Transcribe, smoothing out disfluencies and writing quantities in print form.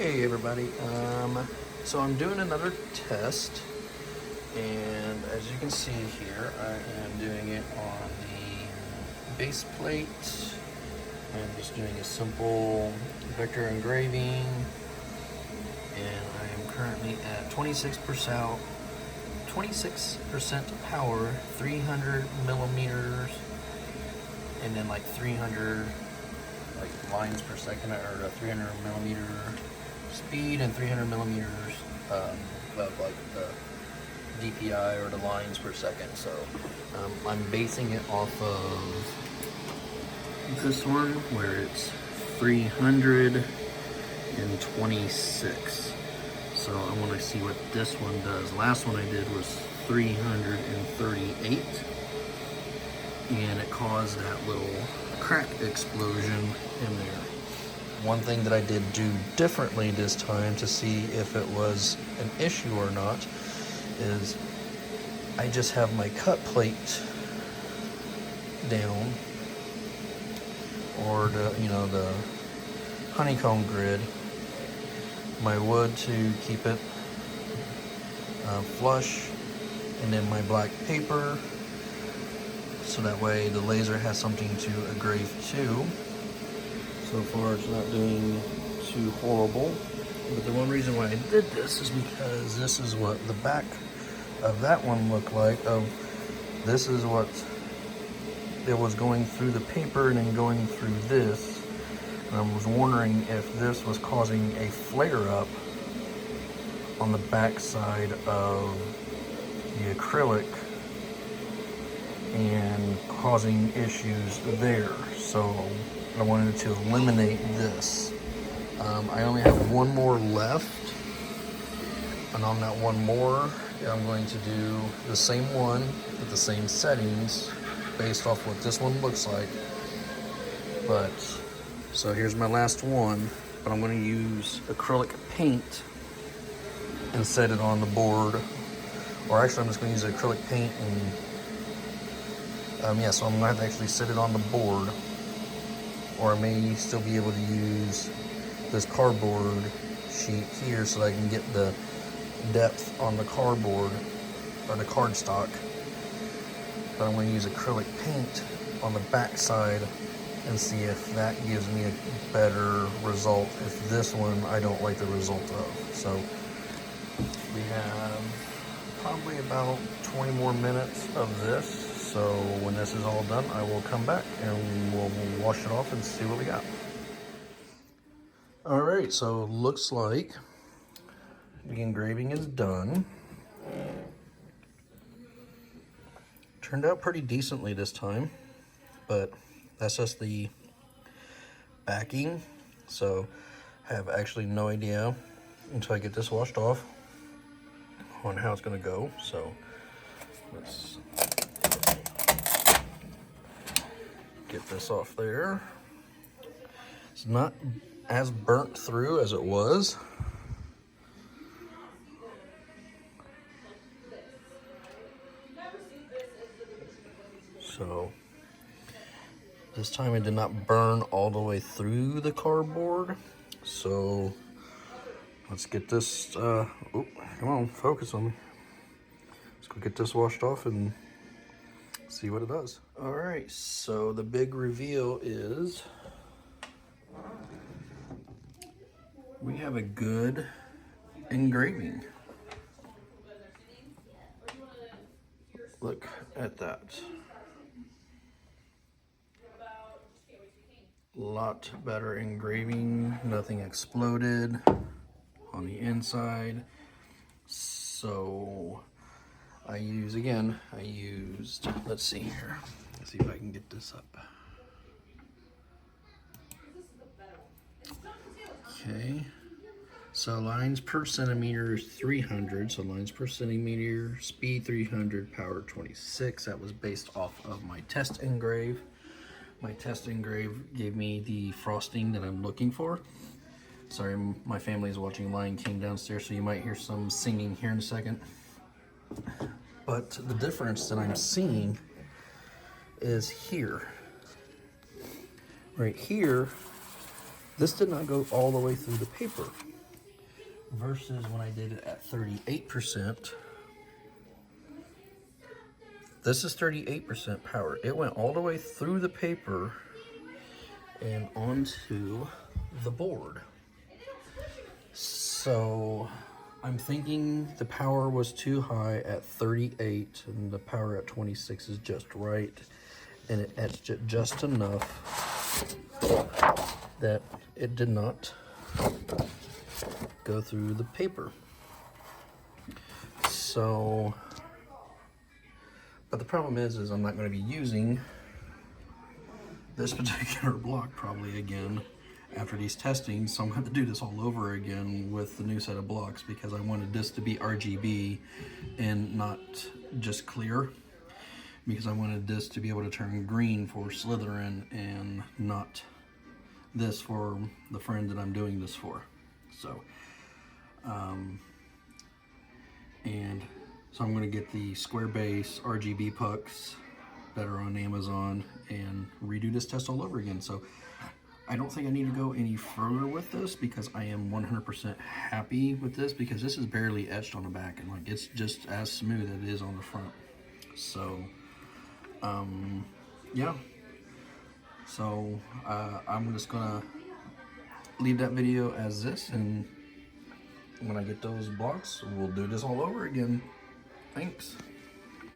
Hey everybody, so I'm doing another test, and as you can see here, I am doing it on the base plate. I'm just doing a simple vector engraving, and I am currently at 26% power, 300 millimeters, and then like 300 lines per second, or a 300 millimeter speed and 300 millimeters of like the DPI, or the lines per second. So I'm basing it off of this one where it's 326. So I want to see what this one does. Last one I did was 338, and it caused that little crack explosion in there. One thing that I did do differently this time to see if it was an issue or not is I just have my cut plate down, or the honeycomb grid, my wood to keep it flush, and then my black paper, so that way the laser has something to engrave to. So far it's not doing too horrible, but the one reason why I did this is because this is what the back of that one looked like. This is what it was going through the paper and then going through this. And I was wondering if this was causing a flare up on the back side of the acrylic and causing issues there. So I wanted to eliminate this. I only have one more left, and on that one more, I'm going to do the same one with the same settings based off what this one looks like. But so here's my last one, but I'm going to use acrylic paint and set it on the board. Or actually, I'm just going to use acrylic paint and so I'm going to have to actually set it on the board, or I may still be able to use this cardboard sheet here so that I can get the depth on the cardboard or the cardstock. But I'm going to use acrylic paint on the back side and see if that gives me a better result, if this one I don't like the result of. So we have probably about 20 more minutes of this. So when this is all done, I will come back and we'll wash it off and see what we got. All right, so looks like the engraving is done. Turned out pretty decently this time, but that's just the backing. So I have actually no idea until I get this washed off on how it's gonna go. So let's get this off there. It's not as burnt through as it was. So this time it did not burn all the way through the cardboard. So let's get this, come on, focus on me. Let's go get this washed off and see what it does. All right, so the big reveal is we have a good engraving. Look at that. Lot better engraving, nothing exploded on the inside. So I used, let's see here. Let's see if I can get this up. Okay. So lines per centimeter is 300. So lines per centimeter, speed 300, power 26. That was based off of my test engrave. My test engrave gave me the frosting that I'm looking for. Sorry, my family is watching Lion King downstairs, so you might hear some singing here in a second. But the difference that I'm seeing is here. Right here, this did not go all the way through the paper. versus when I did it at 38%. This is 38% power. It went all the way through the paper and onto the board. So I'm thinking the power was too high at 38 and the power at 26 is just right. And it etched it just enough that it did not go through the paper. So, but the problem is I'm not going to be using this particular block probably again after these testings, so I'm going to do this all over again with the new set of blocks because I wanted this to be RGB and not just clear, because I wanted this to be able to turn green for Slytherin and not this for the friend that I'm doing this for. So and so I'm going to get the square base RGB pucks that are on Amazon and redo this test all over again. So I don't think I need to go any further with this because I am 100% happy with this, because this is barely etched on the back and like it's just as smooth as it is on the front. So yeah, so I'm just gonna leave that video as this, and when I get those blocks we'll do this all over again. Thanks.